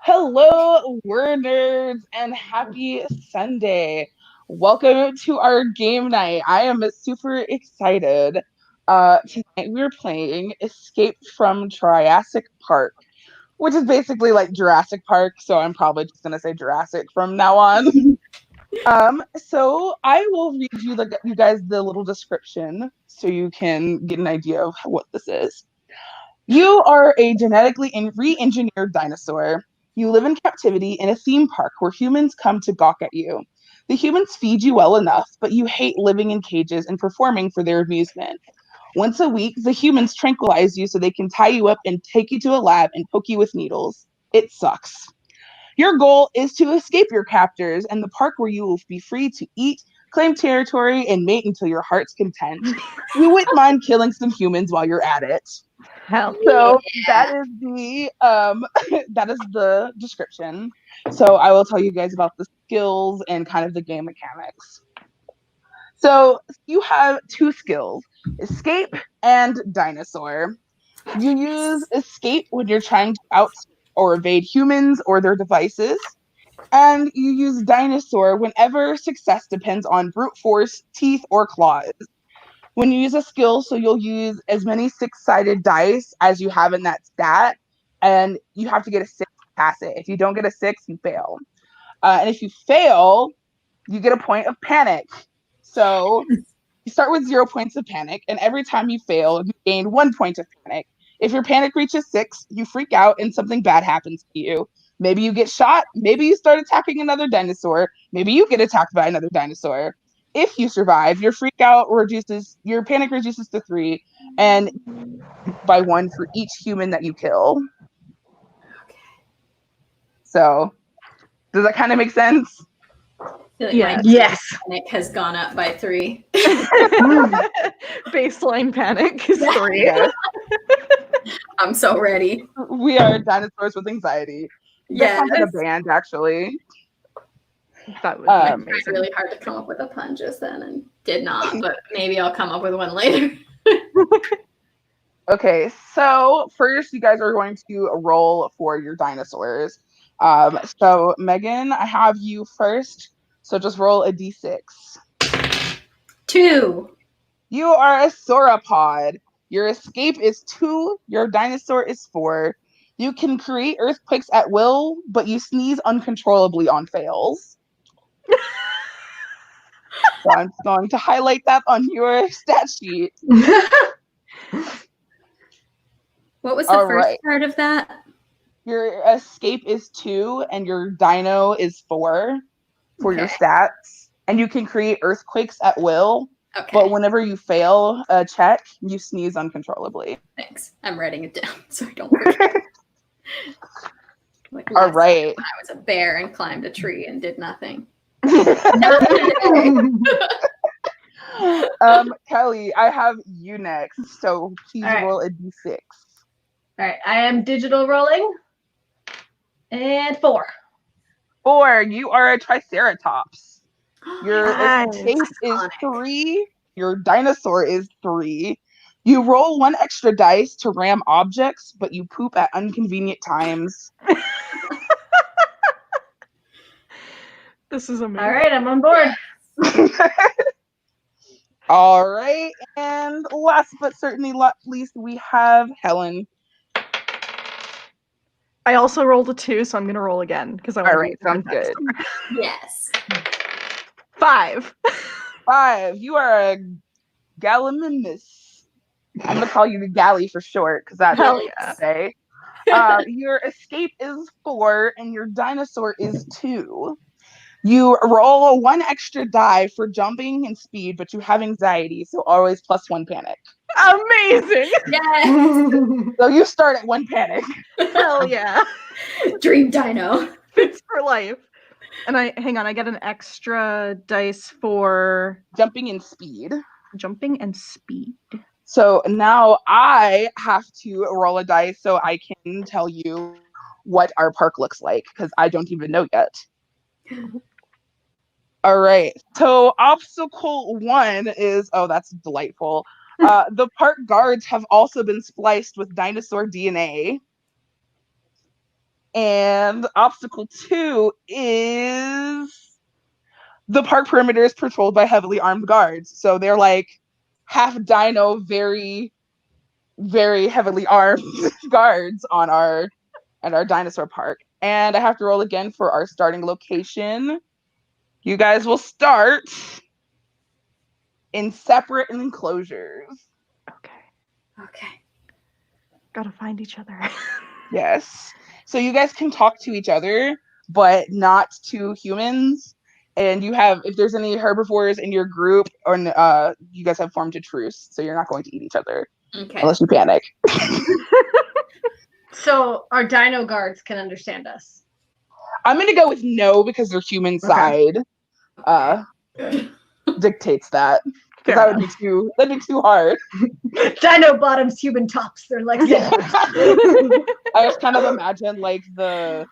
Hello, WordNerds, and happy Sunday. Welcome to our game night. I am super excited. Tonight we're playing Escape from Triassic Park, which is basically like Jurassic Park, so I'm probably just gonna say Jurassic from now on. So I will read you guys the little description so you can get an idea of what this is. You are a genetically re-engineered dinosaur. You live in captivity in a theme park where humans come to gawk at you. The humans feed you well enough, but you hate living in cages and performing for their amusement. Once a week, the humans tranquilize you so they can tie you up and take you to a lab and poke you with needles. It sucks. Your goal is to escape your captors and the park where you will be free to eat, claim territory, and mate until your heart's content. You wouldn't mind killing some humans while you're at it. Hell So Yeah. that is the that is the description. So I will tell you guys about the skills and kind of the game mechanics. So you have two skills: escape and dinosaur. You use escape when you're trying to out or evade humans or their devices, and you use dinosaur whenever success depends on brute force, teeth, or claws. When you use a skill, so you'll use as many six-sided dice as you have in that stat, and you have to get a six to pass it. If you don't get a six, you fail. And if you fail, you get a point of panic. So you start with 0 points of panic, and every time you fail, you gain 1 point of panic. If your panic reaches six, you freak out and something bad happens to you. Maybe you get shot, maybe you start attacking another dinosaur, maybe you get attacked by another dinosaur. If you survive, your panic reduces to three, and by one for each human that you kill. So, does that kind of make sense? I feel like Yes. my Yes. panic has gone up by 3. Baseline panic is 3. Yes. I'm so ready. We are dinosaurs with anxiety. That Yes. sounds like a band, actually. That would I be tried amazing. really hard to come up with a pun just then and did not, but maybe I'll come up with one later. Okay, so first you guys are going to roll for your dinosaurs. So Megan, I have you first. So just roll a d6. 2. You are a sauropod. Your escape is 2. Your dinosaur is 4. You can create earthquakes at will, but you sneeze uncontrollably on fails. So I'm just going to highlight that on your stat sheet. What was the All first right. part of that? Your escape is 2, and your dino is 4 for your stats. And you can create earthquakes at will. Okay. But whenever you fail a check, you sneeze uncontrollably. Thanks. I'm writing it down so I don't forget. Like All last right. time I was a bear and climbed a tree and did nothing. Kelly, I have you next. So please All right. roll a d6. All right, I am digital rolling. And 4. 4, you are a triceratops. Your Nice. escape is Iconic. 3. Your dinosaur is 3. You roll 1 extra dice to ram objects, but you poop at inconvenient times. This is amazing. All right, I'm on board. All right, and last but certainly not least, we have Helen. I also rolled a 2, so I'm going to roll again because I want All to right, sounds good. Yes. 5. 5, you are a Gallimimus. I'm gonna call you the Galley for short because that's Hell what yeah. I say. Your escape is 4, and your dinosaur is 2. You roll 1 extra die for jumping and speed, but you have anxiety, so always +1 panic. Amazing. Yes. So you start at 1 panic. Hell yeah. Dream dino. Fits for life. And I get an extra dice for Jumping and speed. jumping and speed. So now I have to roll a dice so I can tell you what our park looks like because I don't even know yet. All right. So obstacle 1 is, oh, that's delightful. The park guards have also been spliced with dinosaur DNA. And obstacle 2 is the park perimeter is patrolled by heavily armed guards. So they're like half dino, very, very heavily armed guards at our dinosaur park. And I have to roll again for our starting location. You guys will start in separate enclosures. Okay. Gotta find each other. Yes. So you guys can talk to each other, but not to humans. And you have, if there's any herbivores in your group, or you guys have formed a truce, so you're not going to eat each other Okay. unless you panic. So our dino guards can understand us. I'm gonna go with no because their human side dictates that. Because Fair that'd be too hard. Dino bottoms, human tops. They're like Yeah. I just kind of imagine like the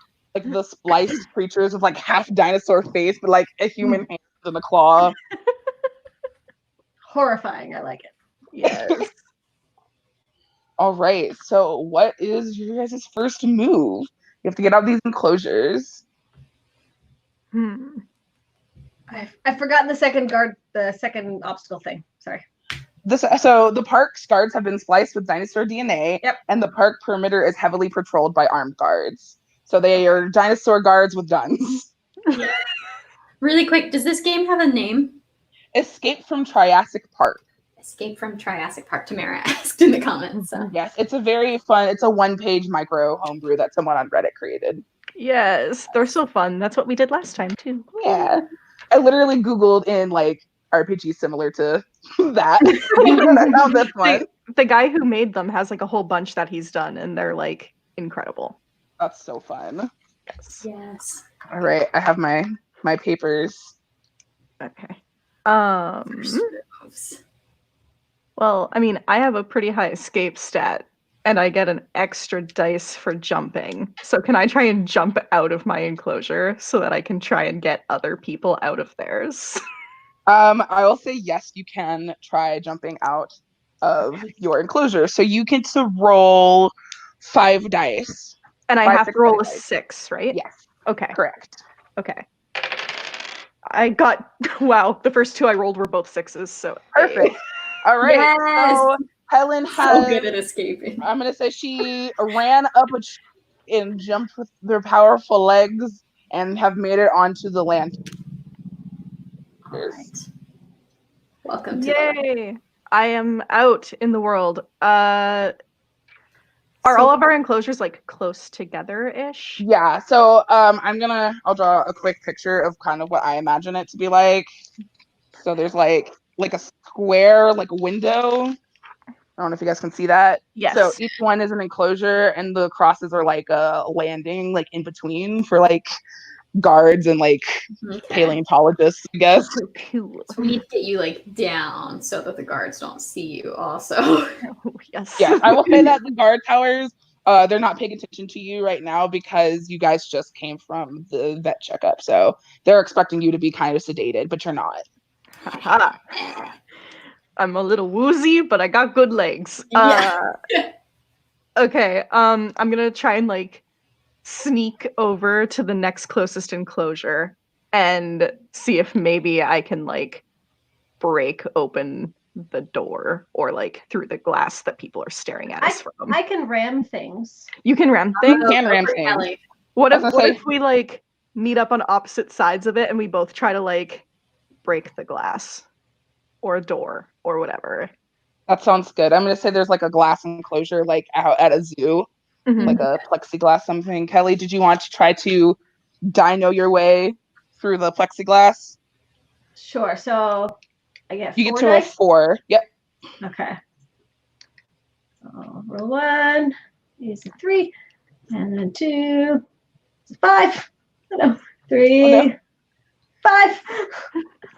spliced creatures with like half dinosaur face, but like a human hand and a claw. horrifying. I like it. Yes. All right. So what is your guys' first move? You have to get out of these enclosures. I've forgotten the second obstacle thing. Sorry. So the park's guards have been spliced with dinosaur DNA, Yep. and the park perimeter is heavily patrolled by armed guards. So they are dinosaur guards with guns. Really quick, does this game have a name? Escape from Triassic Park. Escape from Triassic Park, Tamara asked in the comments. So. Yes, it's a very fun, it's a one-page micro homebrew that someone on Reddit created. Yes, they're so fun. That's what we did last time too. Yeah. I literally Googled in like RPG similar to that. I found this one. The guy who made them has like a whole bunch that he's done, and they're like incredible. That's so fun. Yes. Yes. All right, I have my papers. Okay. First moves. Well, I mean, I have a pretty high escape stat, and I get an extra dice for jumping. So can I try and jump out of my enclosure so that I can try and get other people out of theirs? I will say yes, you can try jumping out of your enclosure. So you get to roll 5 dice. And I 5 have to roll a dice. 6, right? Yes, Okay. correct. Okay. I got, wow, the first 2 I rolled were both 6s, so. Perfect. All right. Yes! So Helen So has, good at escaping. I'm going to say she ran up and jumped with their powerful legs and have made it onto the land. All right. Welcome to the Yay! I am out in the world. Are all of our enclosures like close together-ish? Yeah, so I'll draw a quick picture of kind of what I imagine it to be like. So there's like a square, like a window. I don't know if you guys can see that. Yes. So each one is an enclosure, and the crosses are like a landing, like in between for like guards and like paleontologists, I guess. Cool. So we need to get you like down so that the guards don't see you also. Oh, yes. Yeah, I will say that the guard towers, they're not paying attention to you right now because you guys just came from the vet checkup. So they're expecting you to be kind of sedated, but you're not. Haha. I'm a little woozy, but I got good legs. Yeah. Okay, I'm gonna try and like sneak over to the next closest enclosure and see if maybe I can like break open the door or like through the glass that people are staring at us from. I can ram things. You can ram things? Can ram things. Kelly. What I was if gonna say- we like meet up on opposite sides of it and we both try to like break the glass or a door or whatever? That sounds good. I'm gonna say there's like a glass enclosure like out at a zoo, Mhm. like a plexiglass something. Kelly, did you want to try to dino your way through the plexiglass? Sure. So I get You get 4 to roll dice. 4. Yep. Okay. So roll 1. Use a 3, and then 2. 5. No. 3. Oh, no. 5.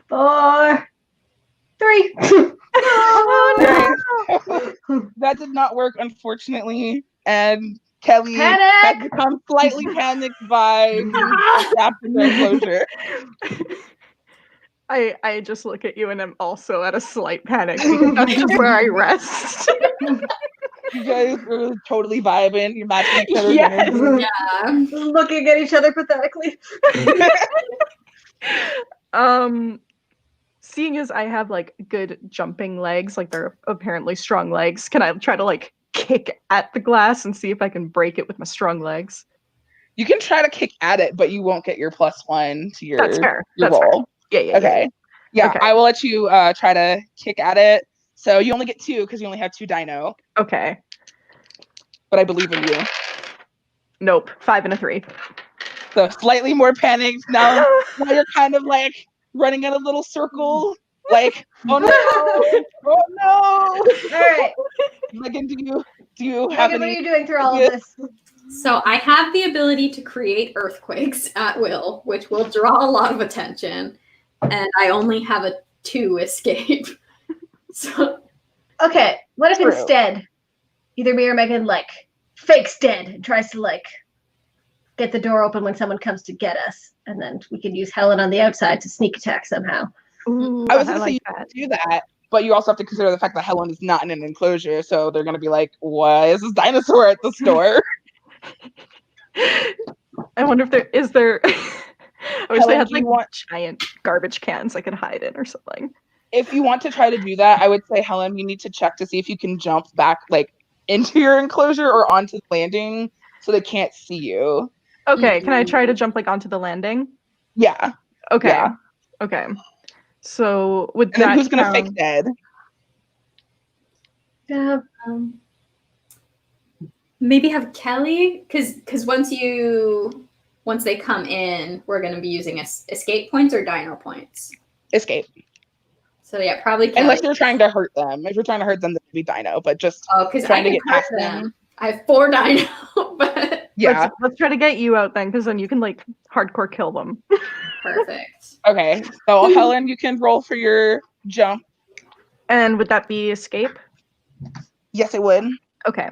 4. 3. Oh, no. That did not work, unfortunately. And Kelly has Panic! become slightly panicked by being trapped in the enclosure. I just look at you and I'm also at a slight panic because that's just where I rest. You guys are totally vibing. You're matching each other's Yeah. energy. Yeah. Looking at each other pathetically. Seeing as I have like good jumping legs, like they're apparently strong legs, can I try to like kick at the glass and see if I can break it with my strong legs? You can try to kick at it, but you won't get your +1 to your That's fair. your That's fair. roll. Yeah. Okay. Yeah, Okay. I will let you try to kick at it. So you only get 2 because you only have 2 dino, Okay. but I believe in you. Nope. 5 and a 3. So slightly more panicked now. Now you're kind of like running in a little circle, like, oh no, oh no. All right. Megan, do you have Megan, what are any? you doing through all of this? So I have the ability to create earthquakes at will, which will draw a lot of attention, and I only have a 2 escape. So Okay, what if True. instead either me or Megan like fakes dead and tries to like get the door open when someone comes to get us, and then we can use Helen on the outside to sneak attack somehow. Ooh, I was gonna say like you that. can do that, but you also have to consider the fact that Helen is not in an enclosure, so they're gonna be like, "Why is this dinosaur at the store?" I wonder if there is there. I wish they Helen, had do you like want- giant garbage cans I could hide in or something. If you want to try to do that, I would say, Helen, you need to check to see if you can jump back like into your enclosure or onto the landing so they can't see you. Okay, can I try to jump like onto the landing? Yeah. Okay. Yeah. Okay. So would And then that who's gonna count? fake dead? Yeah. maybe have Kelly, because once they come in, we're going to be using escape points or dino points. Escape. So yeah, probably Kelly. Unless you're trying to hurt them. If you're trying to hurt them, then it'd be dino. But just because I trying to can get hurt past them. them. I have 4 dino, but Yeah. Let's try to get you out then, because then you can like hardcore kill them. perfect. Okay. So Helen, you can roll for your jump. And would that be escape? Yes, it would. Okay.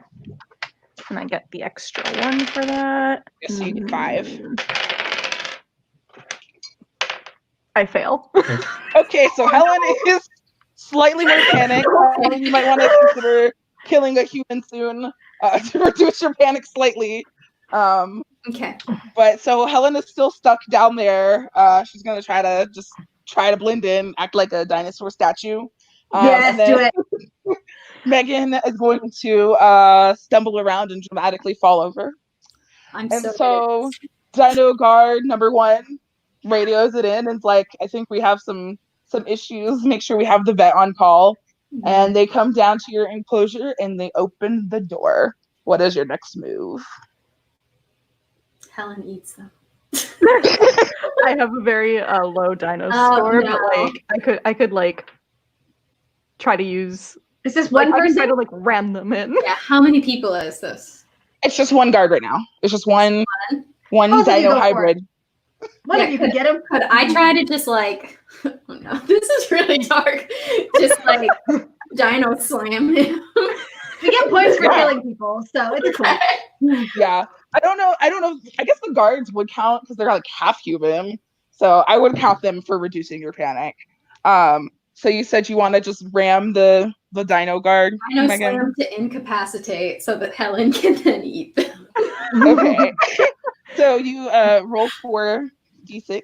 Can I get the extra 1 for that? Yes, you get 5. I fail. Okay, so Helen is slightly more panicked. You might want to consider killing a human soon to reduce your panic slightly. Okay. But so Helen is still stuck down there. She's gonna try to blend in, act like a dinosaur statue. Yes, and then do it. Megan is going to stumble around and dramatically fall over. I'm And so so Dino Guard number 1 radios it in and it's like, I think we have some issues. Make sure we have the vet on call. good. And they come down to your enclosure and they open the door. What is your next move? Helen eats them. I have a very low dino score, no. but like I could like try to use Is this like one I can try person? to like ram them in. Yeah, how many people is this? It's just 1 guard right now. It's just one Both of you dino go for hybrid. What Yeah, if you can get him? Could I try to just like, oh no, this is really dark. Just like dino slam him. We get points for Yeah. killing people, so it's cool. Yeah. I don't know. I guess the guards would count because they're like half human. So I would count them for reducing your panic. So you said you want to just ram the dino guard, Dino Megan? slam to incapacitate so that Helen can then eat them. Okay. So you roll 4d6.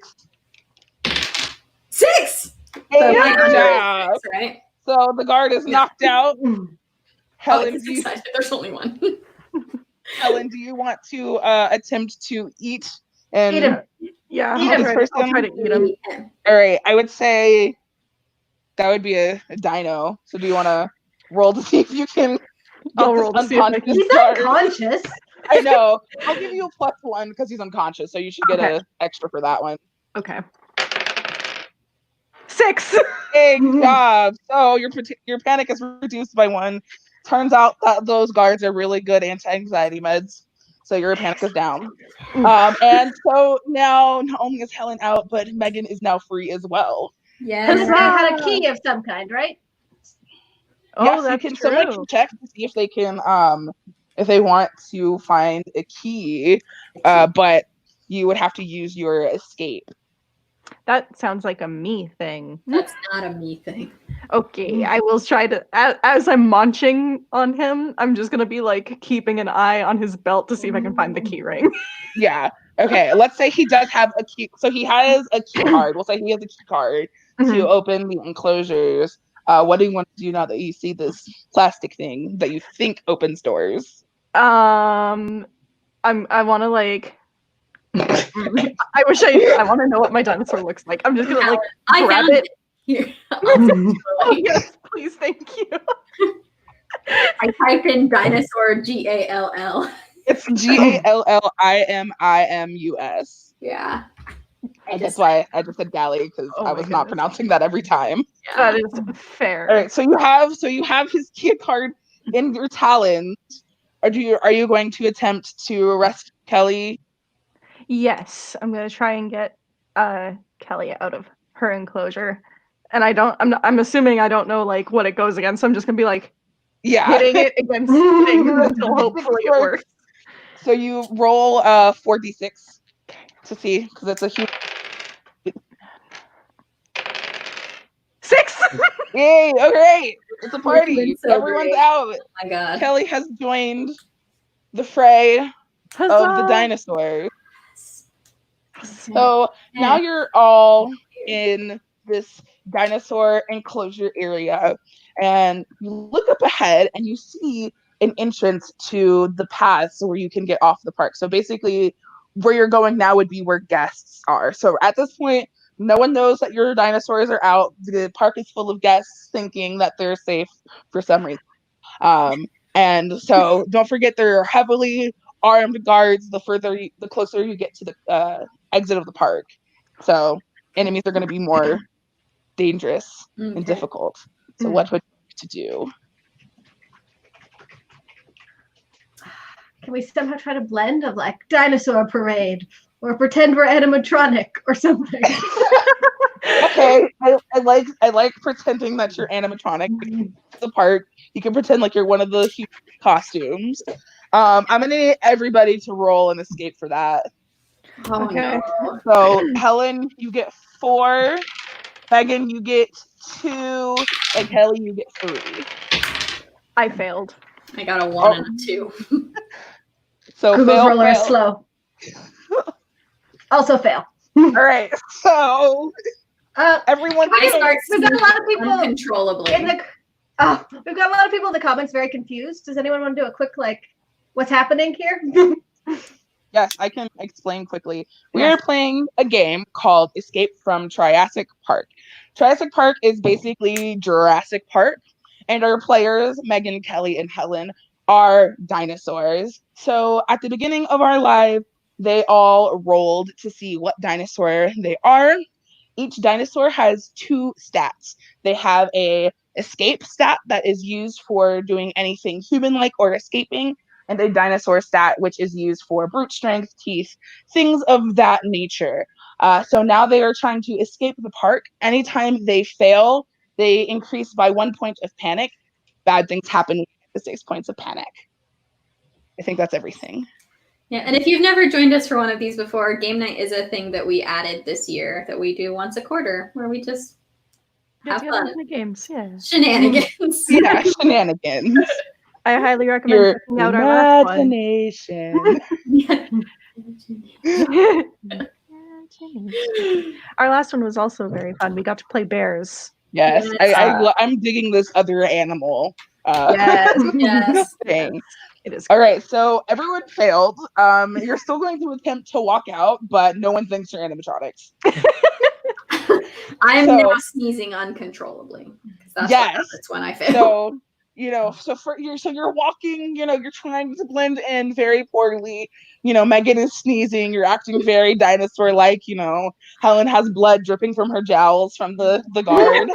6! Hey, So good my under job. is 6, right? So the guard is knocked out. Oh, Helen, it's excited. There's only one. Helen, do you want to attempt to eat and Eat him. Yeah, Eat I'll him. try to eat them. All right, I would say that would be a dino. So do you want to roll to see if you can get I'll this roll to see if I unconscious can- He's guard? unconscious. I know. I'll give you a +1 because he's unconscious, so you should get Okay. a extra for that one. Okay. 6. Big job. So your panic is reduced by 1. Turns out that those guards are really good anti-anxiety meds, so your panic is down. And so now not only is Helen out, but Megan is now free as well. And Yes. they had a key of some kind, right? Oh, Yes, that's you can true. someone can check to see if they can if they want to find a key, but you would have to use your escape. That sounds like a me thing. That's not a me thing. Okay, I will try to. As I'm munching on him, I'm just gonna be like keeping an eye on his belt to see if I can find the key ring. Yeah. Okay. Let's say he does have a key. So he has a key card. We'll say he has a key card to Mhm. open the enclosures. What do you want to do now that you see this plastic thing that you think opens doors? I want to like. I wish I want to know what my dinosaur looks like. I'm just gonna like I grab found it. Here, I'll send you a Oh link. yes, please, thank you. I typed in dinosaur GALL. It's GALLIMIMUS. Yeah. That's why I just said galley, because Oh I my was not goodness. pronouncing that every time. That is fair. All right, so you have his key card in your talons. Are you going to attempt to arrest Kelly? Yes, I'm gonna try and get Kelly out of her enclosure. And I'm assuming I don't know like what it goes against, so I'm just gonna be like Yeah. hitting it against things until hopefully it works. So you roll 4d6 to see, because it's a huge. 6. Yay! Okay, it's a party. doing so Everyone's great. out. Oh my god. Kelly has joined the fray of the Huzzah! dinosaurs. Okay. So now you're all in this dinosaur enclosure area, and you look up ahead and you see an entrance to the paths where you can get off the park. So basically, where you're going now would be where guests are. So at this point, no one knows that your dinosaurs are out. The park is full of guests thinking that they're safe for some reason. And so don't forget, there are heavily armed guards the closer you get to the exit of the park. So enemies are going to be more dangerous and difficult. So what would you like to do? Can we somehow try to blend of like dinosaur parade or pretend we're animatronic or something? Okay, I like pretending that you're animatronic. The park, you can pretend like you're one of the huge costumes. I'm gonna need everybody to roll an escape for that. Oh Okay. no. So Helen, you get 4. Megan, you get 2, and Kelly, you get 3. I failed. I got a 1 and a 2. So Google's fail, roller is fail. slow. Also fail. All right, so everyone, I start We've got a lot of people uncontrollably. we've got a lot of people in the comments very confused. Does anyone want to do a quick like, what's happening here? yes, I can explain quickly. We are playing a game called Escape from Triassic Park. Triassic Park is basically Jurassic Park, and our players, Megan, Kelly, and Helen, are dinosaurs. So at the beginning of our live, they all rolled to see what dinosaur they are. Each dinosaur has 2 stats. They have a escape stat that is used for doing anything human-like or escaping, and a dinosaur stat, which is used for brute strength, teeth, things of that nature. So now they are trying to escape the park. Anytime they fail, they increase by 1 point of panic. Bad things happen with 6 points of panic. I think that's everything. Yeah, and if you've never joined us for one of these before, game night is a thing that we added this year that we do once a quarter, where we just have fun. The games, yeah. Shenanigans. Yeah, shenanigans. I highly recommend Your checking out our last one. imagination. Our last one was also very fun. We got to play bears. Yes, Yes. I'm digging this other animal. Yes. Thing. It is. All right, so everyone failed. You're still going to attempt to walk out, but no one thinks you're animatronics. I'm So- now sneezing uncontrollably. 'Cause that's Yes. what happens when I fail. So you're walking, you're trying to blend in very poorly. Megan is sneezing, you're acting very dinosaur-like, Helen has blood dripping from her jowls from the guard.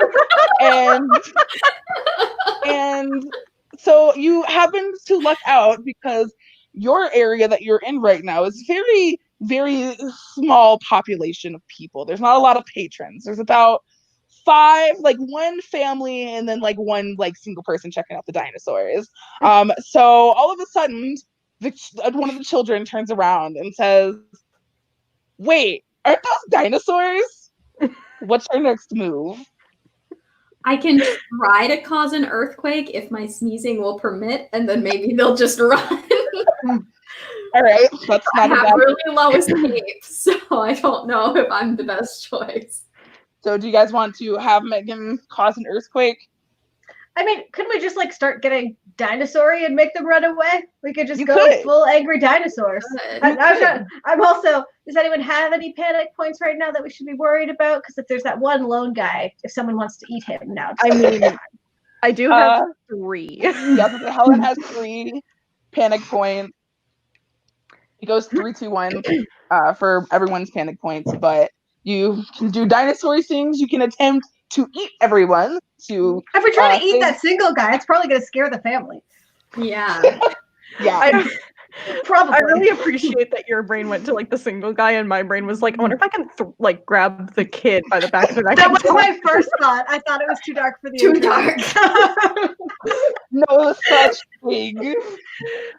and so you happen to luck out because your area that you're in right now is very, very small population of people. There's not a lot of patrons. There's about 5, like 1 family, and then like 1 like single person checking out the dinosaurs. So all of a sudden, one of the children turns around and says, "Wait, aren't those dinosaurs?" What's your next move? I can try to cause an earthquake if my sneezing will permit, and then maybe they'll just run. All right, that's I not a have bad. really low escape, so I don't know if I'm the best choice. So, do you guys want to have Megan cause an earthquake? I mean, couldn't we just like start getting dinosaur-y and make them run away? We could just You go could. full angry dinosaurs. Good. I'm also. Does anyone have any panic points right now that we should be worried about? Because if there's that one lone guy, if someone wants to eat him now, I mean, I do have 3. Yes, Helen has 3 panic points. It goes 3, 2, 1 for everyone's panic points, but you can do dinosaur things. You can attempt to eat everyone. if we try to eat that single guy, it's probably going to scare the family. Yeah. Yeah. Probably. I really appreciate that your brain went to like the single guy, and my brain was like, I wonder if I can like grab the kid by the back of the neck. That was my first thought. I thought it was too dark for the Too internet. dark. No such thing.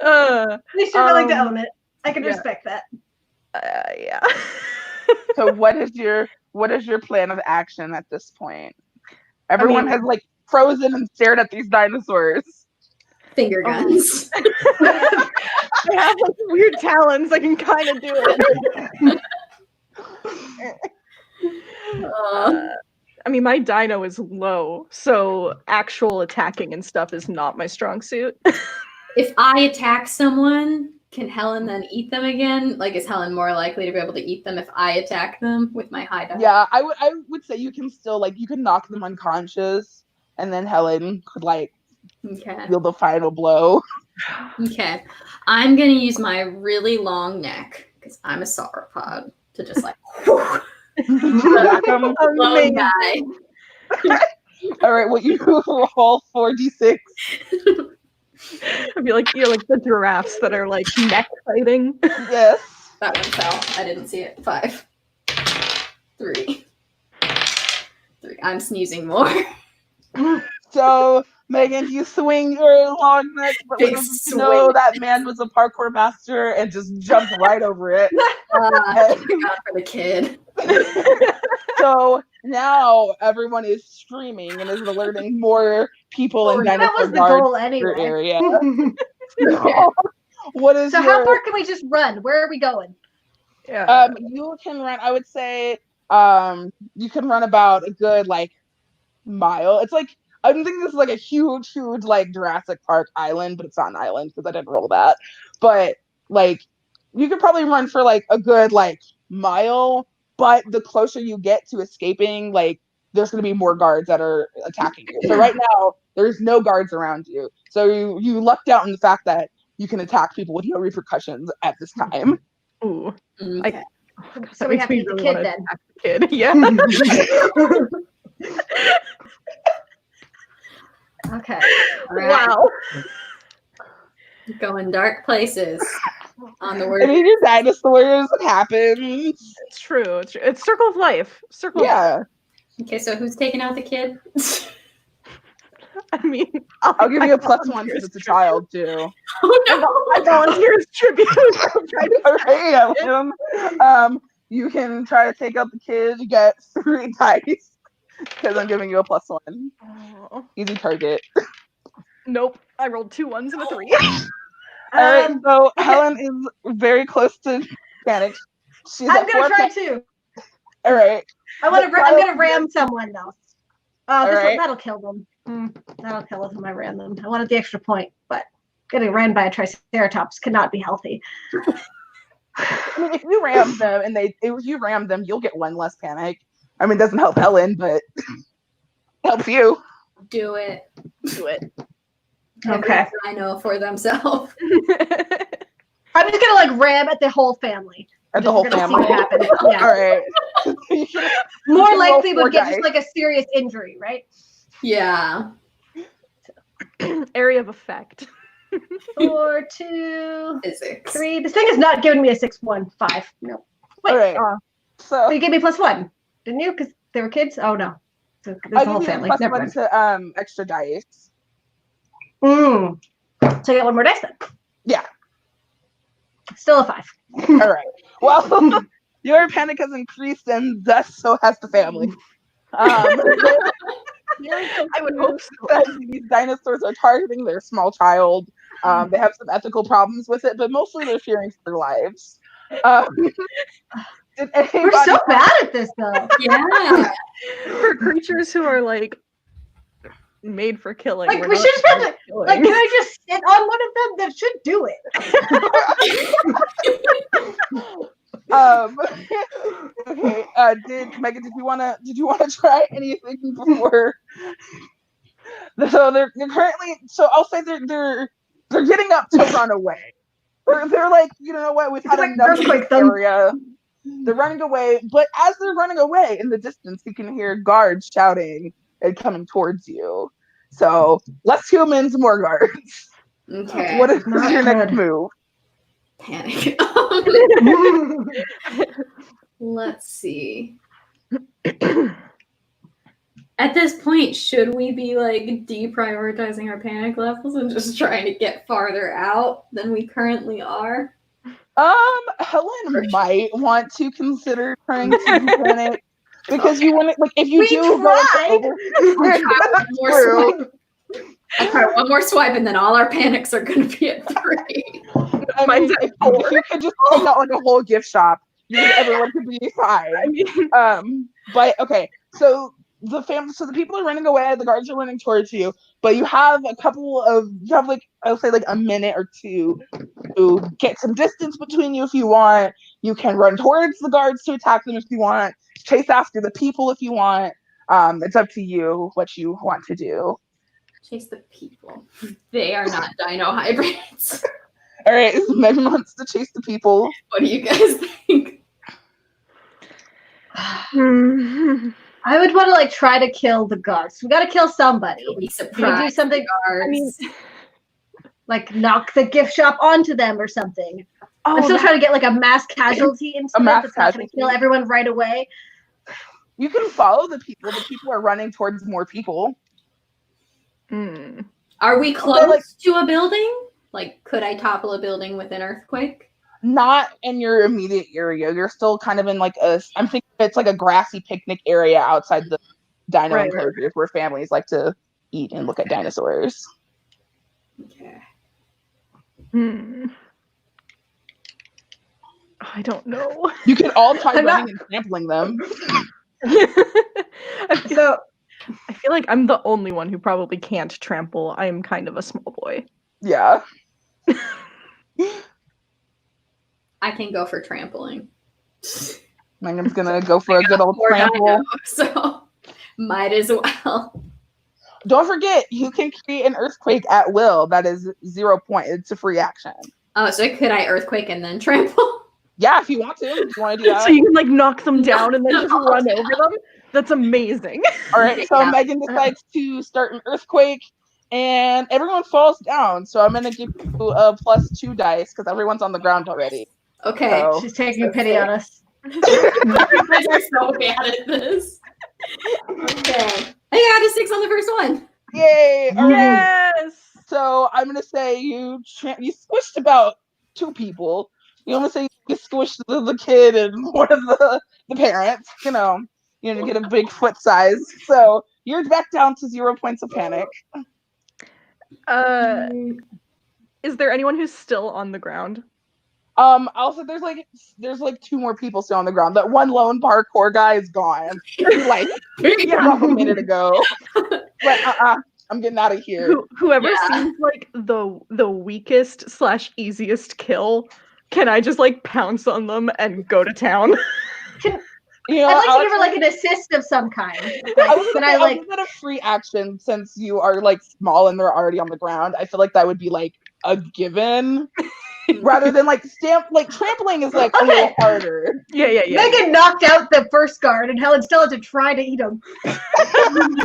At least you're willing to own it. I can respect that. Yeah. So what is your plan of action at this point? Everyone has like frozen and stared at these dinosaurs. Finger guns. I have like weird talons. I can kind of do it. I mean, my dino is low, so actual attacking and stuff is not my strong suit. If I attack someone, can Helen then eat them again? Like, is Helen more likely to be able to eat them if I attack them with my high die? Yeah, I would say you can still like you can knock them unconscious, and then Helen could like deal the final blow. Okay. I'm gonna use my really long neck because I'm a sauropod to just like long guy. All right, well you roll 4d6. I feel like you're like the giraffes that are like neck fighting. Yes. That one fell. I didn't see it. 5, 3. I'm sneezing more. So Megan, you swing your long neck, but Big little did you know that man was a parkour master and just jumped right over it. Thank God for the kid. So now everyone is streaming and is alerting more people in That dinosaur was the goal guard anyway. area. What is So your, how far can we just run? Where are we going? Yeah. you can run, I would say you can run about a good like mile. It's like I think this is like a huge like Jurassic Park island, but it's not an island because I didn't roll that. But like you could probably run for like a good like mile, but the closer you get to escaping, like there's going to be more guards that are attacking you. So right now there's no guards around you. So you lucked out in the fact that you can attack people with no repercussions at this time. Ooh. Okay. So we have to eat the kid then. Kid. Yeah. Okay. All right. Wow. Going dark places on the I word. mean, your dinosaurs, it happens. It's true. It's circle of life. Circle of life. Yeah. Okay, so who's taking out the kid? I mean, I'll give you a +1 because it's a child too. Oh I volunteer as tribute. Okay, you can try to take out the kid. You get 3 dice because I'm giving you a +1. Oh. Easy target. Nope. I rolled 2 1s and a 3. All right, so Helen is very close to panic. She's I'm at gonna 4 try too. All right. I'm gonna ram someone though. Right. That'll kill them. That'll kill them if I ran them. I wanted the extra point, but getting ran by a triceratops cannot be healthy. I mean, if you ram them and if you ram them, you'll get 1 less panic. I mean, it doesn't help Helen, but helps you. Do it. Do it. Okay. I know for themselves. I'm just gonna like ram at the whole family. At the whole We're gonna see family. what happens. Yeah. All right. More roll likely 4 would get dice. just like a serious injury, right? Yeah. Area of effect. 4, 2, Physics. 3. This thing is not giving me a 6, 1, 5. No. Wait. All right. So So you gave me +1, didn't you? Because they were kids. Oh no. So there's I'll the whole give you family. a Never +1 mind. to extra dice. So I get 1 more dice then. Yeah. Still a 5. All right. Well, Your panic has increased, and thus so has the family. I would hope so. These dinosaurs are targeting their small child. They have some ethical problems with it, but mostly they're fearing for their lives. We're so bad at this, though. Yeah. For creatures who are like made for killing. Like, we're we not should just made have for to, killing. like, can I just sit on one of them? That should do it. Okay. Megan, did you wanna try anything before? So they're currently. So I'll say they're getting up to run away. They're like, you know what? We've had Like enough of this earthquake them. area. They're running away, but as they're running away in the distance, you can hear guards shouting and coming towards you. So less humans, more guards. Okay. What is Not your next good. move? Panic. Let's see. At this point, should we be like deprioritizing our panic levels and just trying to get farther out than we currently are? Helen might want to consider trying to panic because you want to, like, if you We do go tried. over, One more swipe. I try one more swipe, and then all our panics are going to be at 3. I mean, Mine's at if you could just take out like a whole gift shop, everyone could be fine. I mean, But okay, so the people are running away, the guards are running towards you, but you have like, I'll say like a minute or two to get some distance between you if you want. You can run towards the guards to attack them if you want, chase after the people if you want. It's up to you what you want to do. Chase the people. They are not dino hybrids. All right, Megan wants to chase the people. What do you guys think? I would want to like try to kill the guards. We got to kill somebody. Be We surprised. do something Guards. I mean, like knock the gift shop onto them or something. oh, I'm still that- trying to get like a mass casualty incident mass that's not going to casualty. kill everyone right away. You can follow the people. The people are running towards more people. Are we close like- to a building? Like, could I topple a building with an earthquake? Not in your immediate area. You're still kind of in like I'm thinking it's like a grassy picnic area outside the dino Right. enclosures where families like to eat and look at dinosaurs. Okay. I don't know. You can all try I'm not- running and trampling them. So I feel like I'm the only one who probably can't trample. I am kind of a small boy. Yeah. I can go for trampling. Megan's gonna go for a good old Poor trample. dino, so might as well. Don't forget, you can create an earthquake at will. That is 0 point. It's a free action. Oh, so could I earthquake and then trample? Yeah, if you want to. If you want to do that. So you can like knock them down and then just No. run over them. That's amazing. All right, so Yeah. Megan decides to start an earthquake, and everyone falls down. So I'm gonna give you a +2 dice because everyone's on the ground already. Okay. So she's taking pity on us. You guys are so bad at this. Okay. I got a 6 on the first one. yay! All right. Yes. So I'm gonna say you squished about 2 people. You want to say you squished the kid and one of the parents. You know, get a big foot size. So you're back down to 0 points of panic. Is there anyone who's still on the ground? Also, there's like 2 more people still on the ground. That one lone parkour guy is gone. He like off a minute ago. But I'm getting out of here. Whoever Yeah. seems like the weakest / easiest kill, can I just like pounce on them and go to town? You know, I'd like to I'll give her actually- like an assist of some kind. I Like, was can gonna I say, like? I'll give it a free action since you are like small and they're already on the ground. I feel like that would be like a given rather than like trampling is like a little Okay. harder. Yeah. Megan knocked out the first guard, and Helen still had to try to eat him. I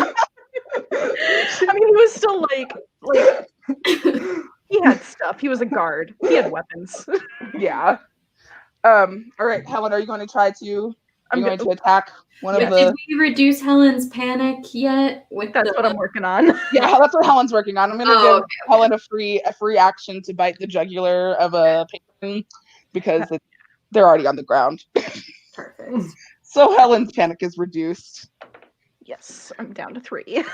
mean, he was still like he had stuff. He was a guard. He had weapons. Yeah. All right, Helen, are you going to try to? Are you going to attack one of Did the? we reduce Helen's panic yet? With That's the... what I'm working on. Yeah, that's what Helen's working on. I'm going to Oh, give Helen a free action to bite the jugular of a patron because they're already on the ground. Perfect. So Helen's panic is reduced. Yes, I'm down to 3.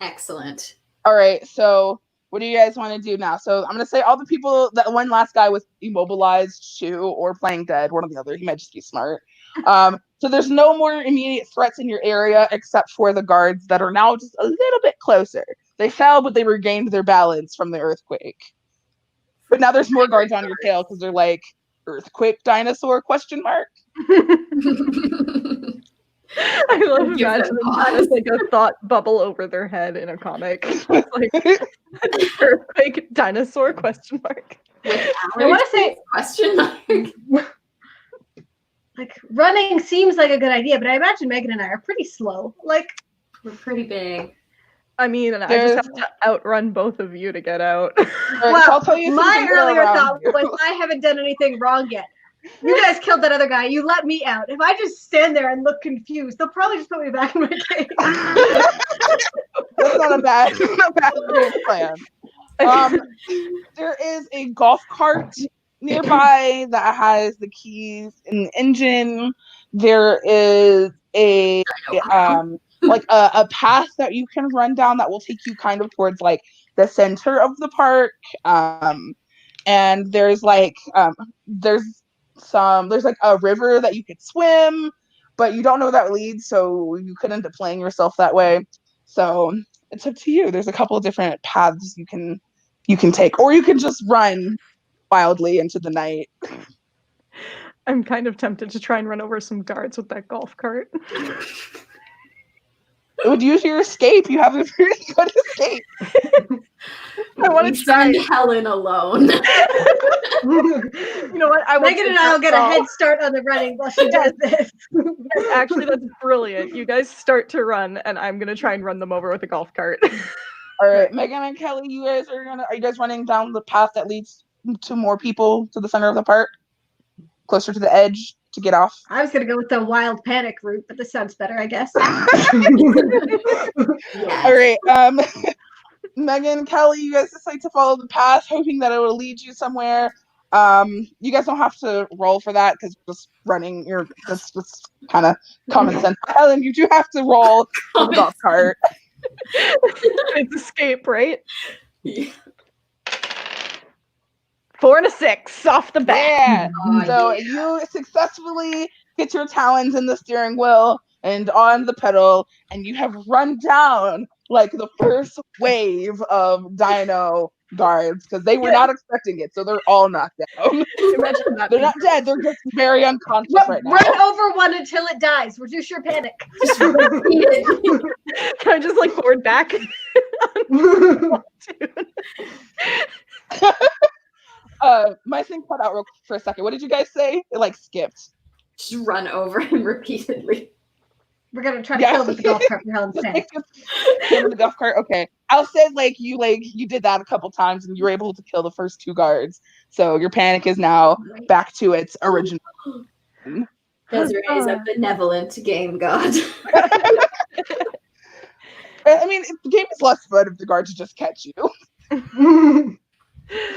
Excellent. All right, so what do you guys want to do now? So I'm gonna say all the people, that one last guy was immobilized too, or playing dead, one or the other. He might just be smart. So there's no more immediate threats in your area except for the guards that are now just a little bit closer. They fell, but they regained their balance from the earthquake. But now there's more guards on your tail because they're like, earthquake dinosaur question mark. I love Give them imagining pause. that as like a thought bubble over their head in a comic. It's like earthquake dinosaur question mark. With I want to say, question mark. like, running seems like a good idea, but I imagine Megan and I are pretty slow. Like, We're pretty big. I mean, I just have to outrun both of you to get out. All right, so I'll tell you my something more earlier around thought you. was I haven't done anything wrong yet. You guys killed that other guy. You let me out. If I just stand there and look confused, they'll probably just put me back in my cage. That's not a bad game plan. There is a golf cart nearby that has the keys and the engine. There is a like a path that you can run down that will take you kind of towards like the center of the park. And there's like there's like a river that you could swim, but you don't know where that leads, so you could end up playing yourself that way. So it's up to you. There's a couple of different paths you can take, or you can just run wildly into the night. I'm kind of tempted to try and run over some guards with that golf cart. It would use your escape. You have a pretty good escape. I want to send try. Helen alone. You know what? Megan and I will get a head start on the running while she does this. Actually, that's brilliant. You guys start to run, and I'm gonna try and run them over with a golf cart. All right, Megan and Kelly, are you guys running down the path that leads to more people to the center of the park, closer to the edge to get off? I was gonna go with the wild panic route, but this sounds better, I guess. Yes. All right, Megan, Kelly, you guys decide to follow the path, hoping that it will lead you somewhere. You guys don't have to roll for that because just running, that's just kind of common sense. Helen, you do have to roll for the golf cart. It's escape, right? Yeah. 4 and a 6 off the bat. Yeah. Oh, So yeah. you successfully get your talons in the steering wheel and on the pedal, and you have run down like the first wave of dino guards because they were not expecting it, so they're all knocked down. Imagine that. They're not dead; they're just very unconscious right now. Run over one until it dies. Reduce your panic. Just repeat it. Can I just like forward back? My thing cut out real quick for a second. What did you guys say? It like skipped. Just run over him repeatedly. We're gonna try to kill him with the golf cart for Helen's panic. Kill the golf cart. Okay, I'll say you did that a couple times and you were able to kill the first 2 guards. So your panic is now back to its original. Desiree is a benevolent game god. I mean, the game is less fun if the guards just catch you.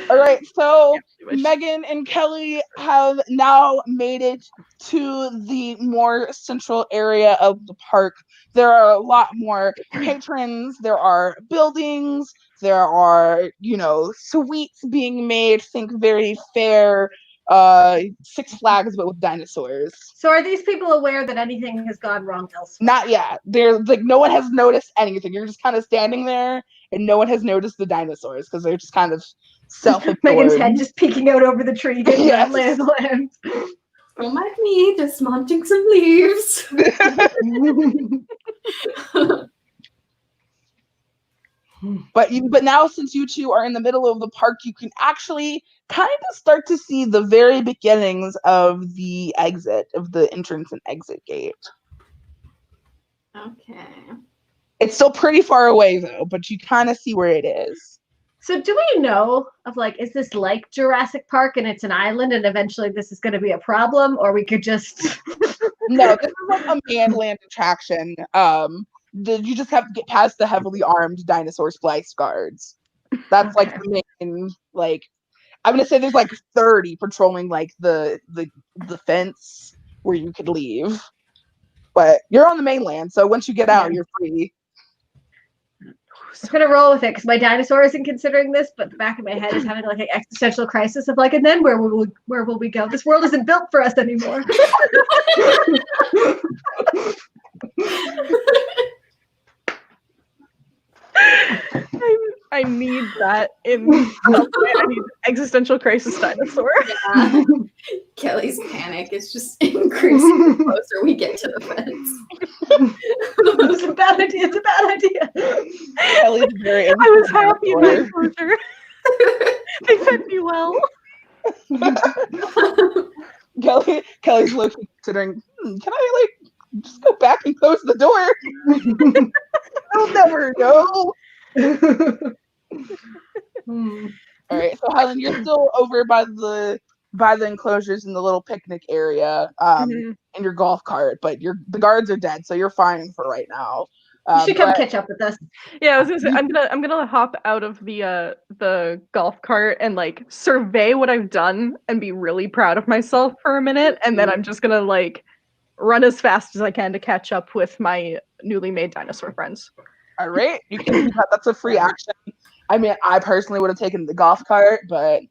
All right, so Megan and Kelly have now made it to the more central area of the park. There are a lot more patrons, there are buildings, there are, suites being made, think very fair, Six Flags, but with dinosaurs. So are these people aware that anything has gone wrong elsewhere? Not yet. They're like, no one has noticed anything. You're just kind of standing there and no one has noticed the dinosaurs because they're just kind of self-absorbed. Megan's head just peeking out over the tree, getting Yes. lay of the land. Don't mind me, just munching some leaves. But now, since you two are in the middle of the park, you can actually kind of start to see the very beginnings of the entrance and exit gate. Okay. It's still pretty far away though, but you kind of see where it is. So do we know of is this like Jurassic Park and it's an island and eventually this is going to be a problem, or we could just... No, this is like a man-land attraction. You just have to get past the heavily armed dinosaur splice guards. That's like the main, I'm gonna say there's 30 patrolling the fence where you could leave. But you're on the mainland, so once you get out, you're free. I'm gonna roll with it because my dinosaur isn't considering this, but the back of my head is having like an existential crisis of like, and then where will we go? This world isn't built for us anymore. I need that in I need existential crisis dinosaur. Yeah. Kelly's panic is just increasing the closer we get to the fence. It's a bad idea. It's a bad idea. Kelly's very I was happy in my closure. They fed me well. Kelly's looking, considering, can I like just go back and close the door? I'll never know. All right, so Helen, you're still over by the enclosures in the little picnic area, in your golf cart, but the guards are dead, so you're fine for right now. You should come catch up with us. Yeah, I was gonna say I'm gonna hop out of the golf cart and like survey what I've done and be really proud of myself for a minute, and then I'm just gonna like run as fast as I can to catch up with my newly made dinosaur friends. All right, you can do that. That's a free action. I mean, I personally would have taken the golf cart, but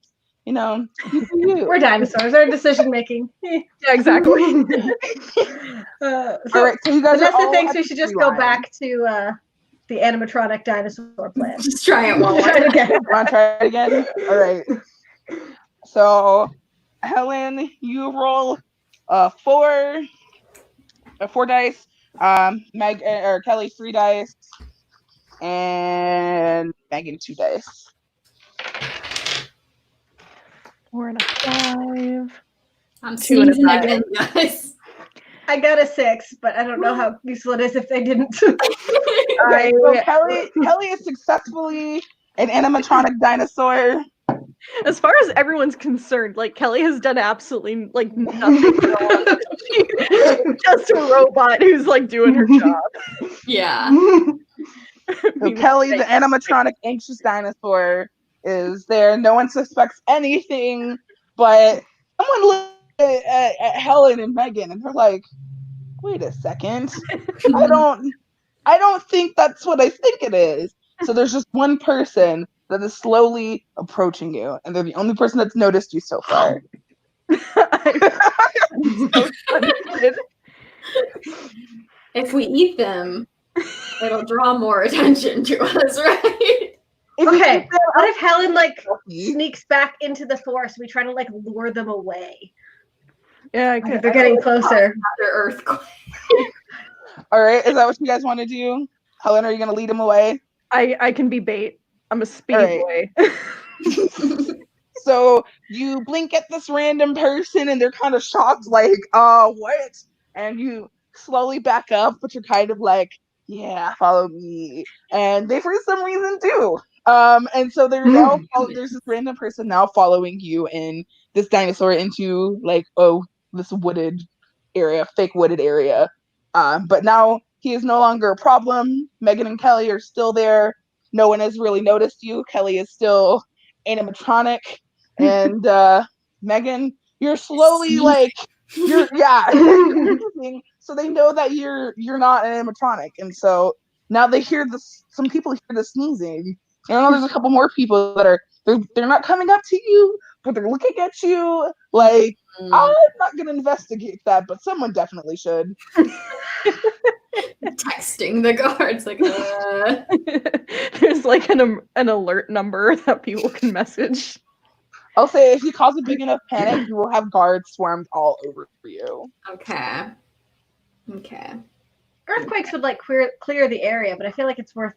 you know, we're dinosaurs. Our decision making. Yeah, exactly. All right, so you guys Vanessa thinks we should just go back to the animatronic dinosaur plan. Just try it one more Try it again. Want to try it again? All right. So, Helen, you roll 4 dice. Meg or Kelly 3 dice, and Megan 2 dice. 4 and a 5. I'm 2 and a sneezing 5. again, guys. I got a 6, but I don't know how useful it is if they didn't. Okay, so Kelly is successfully an animatronic dinosaur. As far as everyone's concerned, like Kelly has done absolutely like nothing at all. She's just a robot who's like doing her job. Yeah. So Kelly, the animatronic anxious dinosaur, is there. No one suspects anything, but someone looked at Helen and Megan and they're like, wait a second. I don't think that's what I think it is. So there's just one person that is slowly approaching you, and they're the only person that's noticed you so far. If we eat them, it'll draw more attention to us, right? Okay, what if Helen like sneaks back into the forest? We try to like lure them away. Yeah, They're getting closer. After earthquake. All right, is that what you guys want to do? Helen, are you going to lead them away? I can be bait. I'm a speed boy. So you blink at this random person and they're kind of shocked, like, what? And you slowly back up, but you're kind of like, yeah, follow me. And they, for some reason, do. And so they're now there's this random person now following you and this dinosaur into like, this wooded area, fake wooded area. But now he is no longer a problem. Megan and Kelly are still there. No one has really noticed you. Kelly is still animatronic. And Megan, you're slowly like, you're so they know that you're not an animatronic. And so now they hear this, some people hear the sneezing. And I know there's a couple more people that are, they're not coming up to you, but they're looking at you like, I'm not going to investigate that, but someone definitely should. Texting the guards like, There's like an alert number that people can message. I'll say if you cause a big enough panic, you will have guards swarmed all over you. Okay. Earthquakes would like clear the area, but I feel like it's worth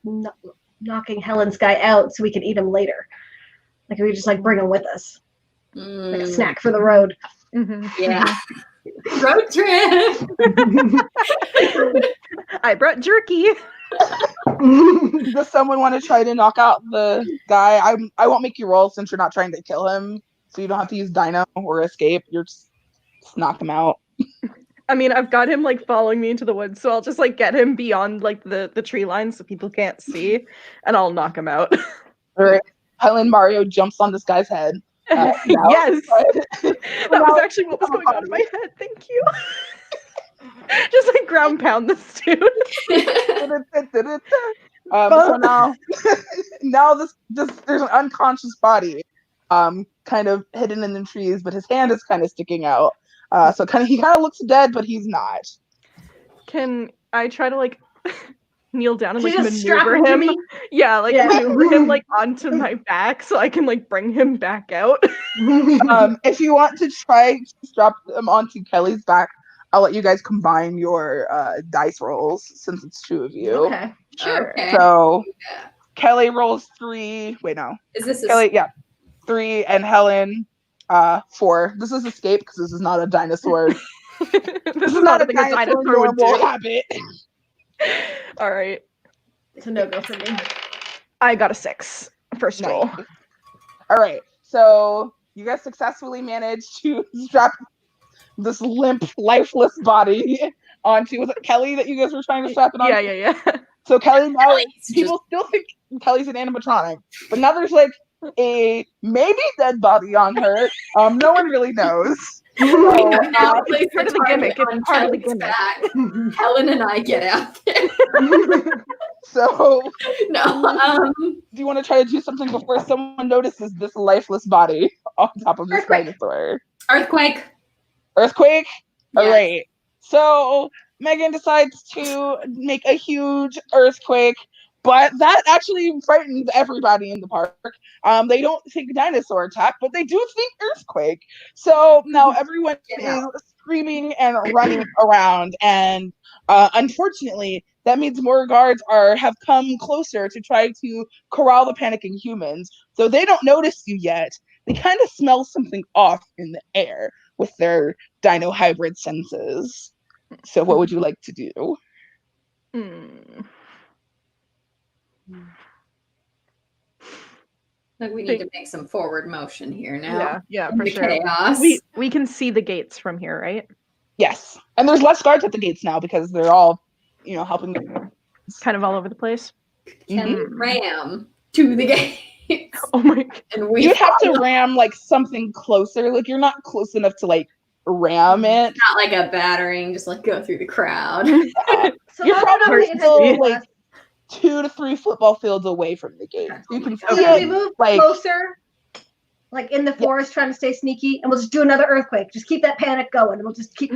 knocking Helen's guy out so we can eat him later. Like we just like bring him with us, like a snack for the road. Yeah. Road trip. I brought jerky. Does someone want to try to knock out the guy? I won't make you roll since you're not trying to kill him, so you don't have to use Dino or escape. You're just knock him out. I mean, I've got him like following me into the woods, so I'll just like get him beyond like the tree line so people can't see, and I'll knock him out. All right. Helen Mario jumps on this guy's head. Yes, that was actually what was going on in my head. Thank you. ground pound this dude. So now this there's an unconscious body, kind of hidden in the trees, but his hand is kind of sticking out. So he kind of looks dead, but he's not. Can I try to like kneel down and She's like just strapping maneuver him? Jimmy. Yeah, like maneuver him like onto my back so I can like bring him back out. If you want to try to strap them onto Kelly's back, I'll let you guys combine your dice rolls since it's two of you. Okay, sure. Okay. So Kelly rolls 3. Wait, no. Is this Kelly, 3, and Helen 4. This is escape because this is not a dinosaur. This is not a thing a dinosaur would do. Habit. All right. It's a no-go for me. I got a 6 first roll. Nice. All right. So you guys successfully managed to strap this limp, lifeless body onto. Was it Kelly that you guys were trying to strap it on? Yeah. So Kelly now Kelly's people still think Kelly's an animatronic, but now there's like a maybe dead body on her. No one really knows. So, now place part of the target gimmick. It's on part of the Kelly's gimmick. back. Helen and I get out there. so No. do you want to try to do something before someone notices this lifeless body on top of this Earthquake. dinosaur? Earthquake. Earthquake? Yes. All right. So Megan decides to make a huge earthquake, but that actually frightens everybody in the park. They don't think dinosaur attack, but they do think earthquake. So now everyone is screaming and running around, and unfortunately, that means more guards have come closer to try to corral the panicking humans. So they don't notice you yet. They kind of smell something off in the air with their dino hybrid senses. So what would you like to do? Like we need to make some forward motion here now. Yeah, In for the sure. chaos. We can see the gates from here, right? Yes. And there's less guards at the gates now because they're all, helping. Kind of all over the place. Can we ram to the gates? Oh my god. And we You'd have to ram like something closer. Like you're not close enough to like ram it. not like a battering, just like go through the crowd. So You're how long probably do we still take like 2 to 3 football fields away from the gate. You can see So if we it. move like- closer, like in the forest, trying to stay sneaky, and we'll just do another earthquake. Just keep that panic going, and we'll just keep.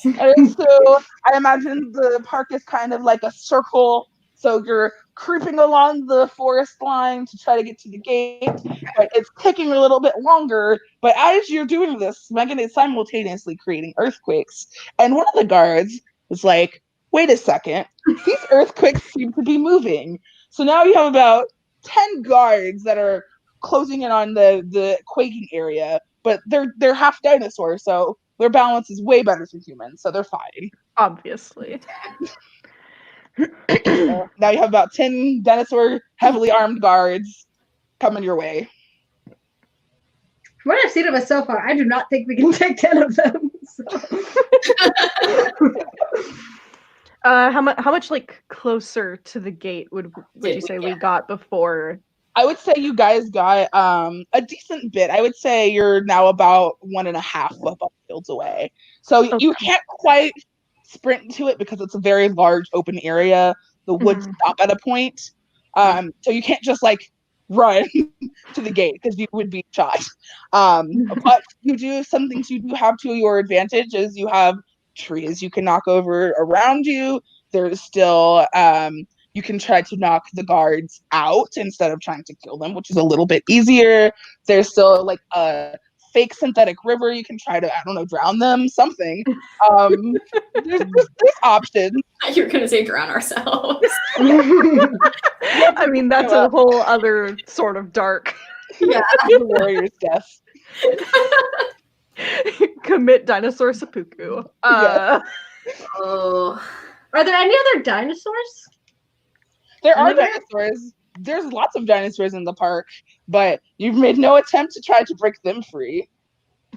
And so I imagine the park is kind of like a circle. So you're creeping along the forest line to try to get to the gate, but it's taking a little bit longer. But as you're doing this, Megan is simultaneously creating earthquakes. And one of the guards is like, wait a second, these earthquakes seem to be moving. So now you have about 10 guards that are closing in on the quaking area, but they're half dinosaurs, so their balance is way better than humans, so they're fine. Obviously. Now you have about 10 dinosaur heavily armed guards coming your way. From what I've seen of us so far, I do not think we can take 10 of them. So. How much like closer to the gate would you say we got before? I would say you guys got a decent bit. I would say you're now about 1.5 football fields away. So you can't quite sprint to it because it's a very large open area. The woods stop at a point. So you can't just like run to the gate because you would be shot. But some things you do have to your advantage is you have trees you can knock over around you. There's still you can try to knock the guards out instead of trying to kill them, which is a little bit easier. There's still like a fake synthetic river you can try to, drown them, something. There's options. You're gonna say drown ourselves. I mean, that's a whole other sort of dark. Yeah. The warrior's death. Commit dinosaur seppuku. Oh. Are there any other dinosaurs? There are dinosaurs. There's lots of dinosaurs in the park, but you've made no attempt to try to break them free.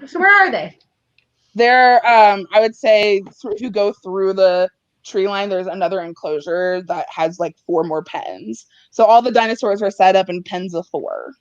So where are they? They're, I would say, if you go through the tree line, there's another enclosure that has like 4 more pens. So all the dinosaurs are set up in pens of 4.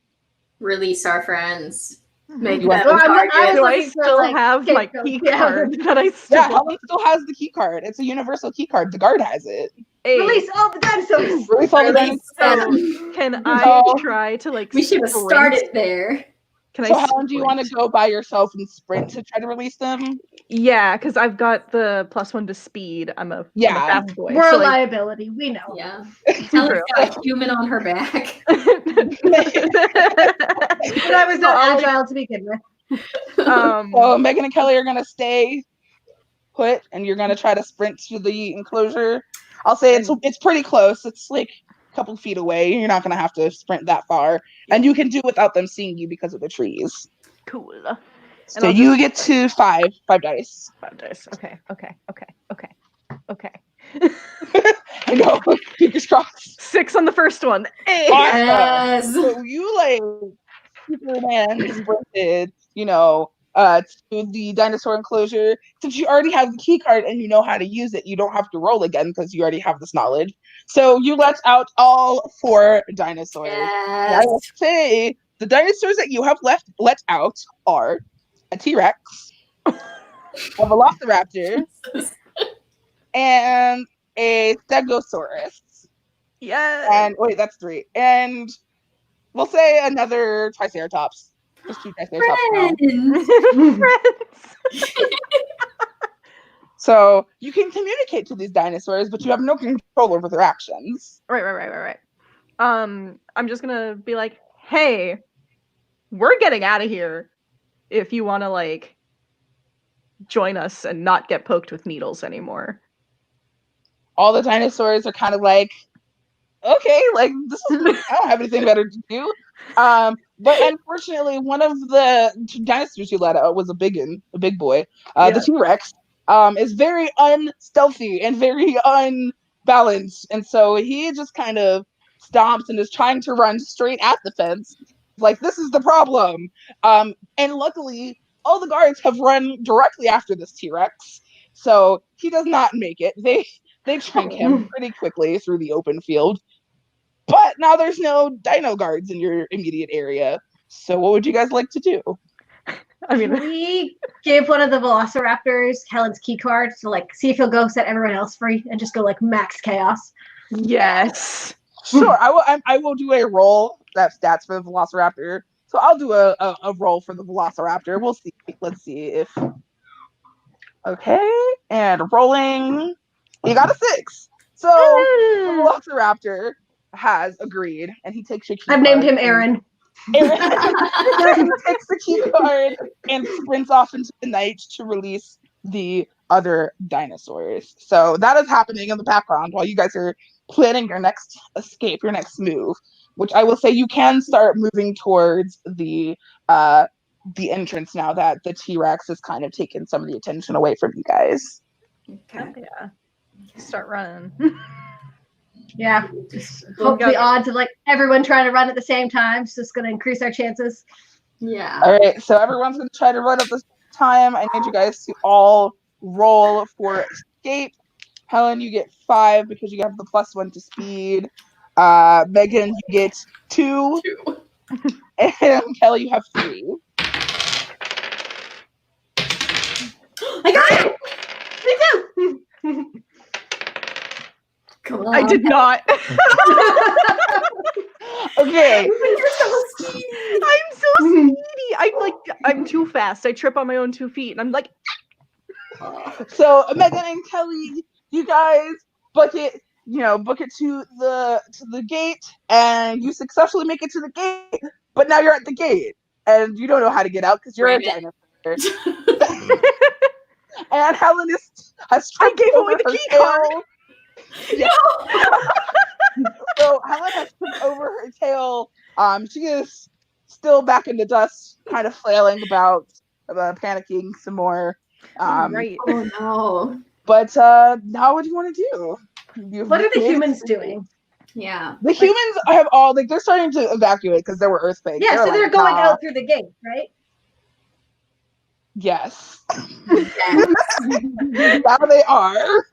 Release our friends. Make You want- them Well, I was targets. Do I looking for, still like, have my scapegoats. key Yeah. card that I Yeah, still Helen still has the key card. It's a universal key card. The guard has it. Release all the dinosaurs. Release all the Release dinosaurs. them. Can I So- try to like We should have sprint? started there. Can So I Helen, do you want to sprint? go by yourself and sprint to try to release them? Yeah, because I've got the +1 to speed. I'm a Yeah. fast boy. We're a so I- liability. We know. Yeah. True. Helen's got a human on her back. But I was not I'll- agile to begin with. So Megan and Kelly are gonna stay put, and you're gonna try to sprint to the enclosure. I'll say it's pretty close. It's like a couple feet away. You're not gonna have to sprint that far, and you can do without them seeing you because of the trees. Cool. So I'll you get to five dice. 5 dice. Okay. I know. Fingers crossed. 6 on the first one. Hey. Awesome. Yes. So you like Superman sprinted, to the dinosaur enclosure. Since you already have the key card and you know how to use it, you don't have to roll again because you already have this knowledge. So you let out all 4 dinosaurs. And I Yes. will say the dinosaurs that you have let out are a T-Rex, a Velociraptor, and a Stegosaurus. Yeah. And wait, that's 3. And we'll say another Triceratops. Just 2 Triceratops now. Friends. So you can communicate to these dinosaurs, but you have no control over their actions. Right. I'm just gonna be like, hey, we're getting out of here if you want to like join us and not get poked with needles anymore. All the dinosaurs are kind of like, okay, like this is I don't have anything better to do. But unfortunately, one of the dinosaurs you let out was a big boy. The T-Rex is very unstealthy and very unbalanced, and so he just kind of stomps and is trying to run straight at the fence. Like, this is the problem. And luckily, all the guards have run directly after this T-Rex, so he does not make it. They shrink him pretty quickly through the open field. But now there's no dino guards in your immediate area. So what would you guys like to do? I mean, Can we give one of the Velociraptors Helen's key card to like see if he'll go set everyone else free and just go like max chaos? yes. Sure, I will do a roll that's stats for the Velociraptor. So I'll do a roll for the Velociraptor. We'll see. Let's see if okay. And rolling. You got a 6. So the Velociraptor has agreed, and he takes your key I've named card him Aaron. Aaron takes the key card and sprints off into the night to release the other dinosaurs. So that is happening in the background while you guys are planning your next escape, your next move, which I will say you can start moving towards the entrance now that the T-Rex has kind of taken some of the attention away from you guys. Okay. Yeah. Start running. Yeah. We'll Hope go- the odds of like everyone trying to run at the same time is just going to increase our chances. Yeah. All right, so everyone's going to try to run at the same time. I need you guys to all roll for escape. Helen, you get 5 because you have the +1 to speed. Megan, you get 2. And Kelly, you have 3. I got it. Me too. Come on. I did not. Okay, You're so speedy. I'm so speedy. I'm too fast. I trip on my own 2 feet, and I'm like, so Megan and Kelly, you guys book it to the gate, and you successfully make it to the gate. But now you're at the gate, and you don't know how to get out because you're a Rabbit. dinosaur. And Helen has I gave away over the her key card. tail. Yeah. So Helen has tripped over her tail. She is still back in the dust, kind of flailing about, panicking some more. right. Oh no. But now what do you want to do? What are the humans doing? Yeah. The humans have all they're starting to evacuate because there were earthquakes. Yeah, so like, they're going "Nah." out through the gate, right? Yes. Yes. Now they are.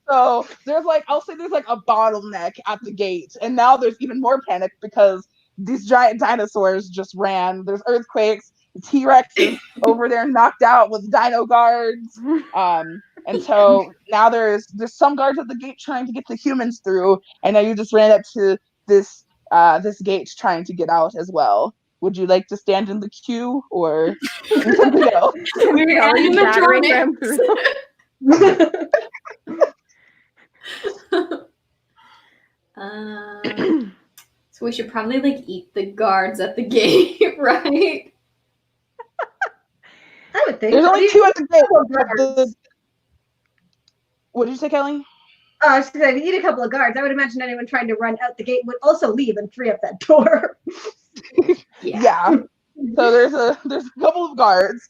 So there's I'll say there's a bottleneck at the gate, and now there's even more panic because these giant dinosaurs just ran. There's earthquakes, The T-Rex is over there knocked out with dino guards. And so now there's some guards at the gate trying to get the humans through, and now you just ran up to this gate trying to get out as well. Would you like to stand in the queue or something else? We're Kelly battering them animatronics. through. So we should probably like eat the guards at the gate, right? I would think. There's only two at the gate. Guards. What did you say, Kelly? I was going to say, if you eat a couple of guards, I would imagine anyone trying to run out the gate would also leave and free up that door. Yeah. So there's a couple of guards.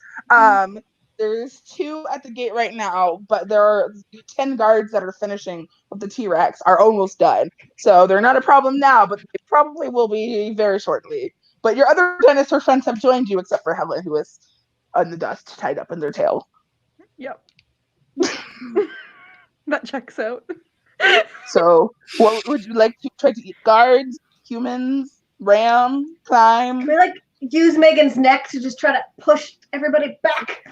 There's 2 at the gate right now, but there are 10 guards that are finishing with the T-Rex are almost done. So they're not a problem now, but they probably will be very shortly. But your other dinosaur friends have joined you, except for Helen, who is in the dust, tied up in their tail. Yep. That checks out. So what would you like to try to eat? Guards, humans, ram, climb? Can we like use Megan's neck to just try to push everybody back?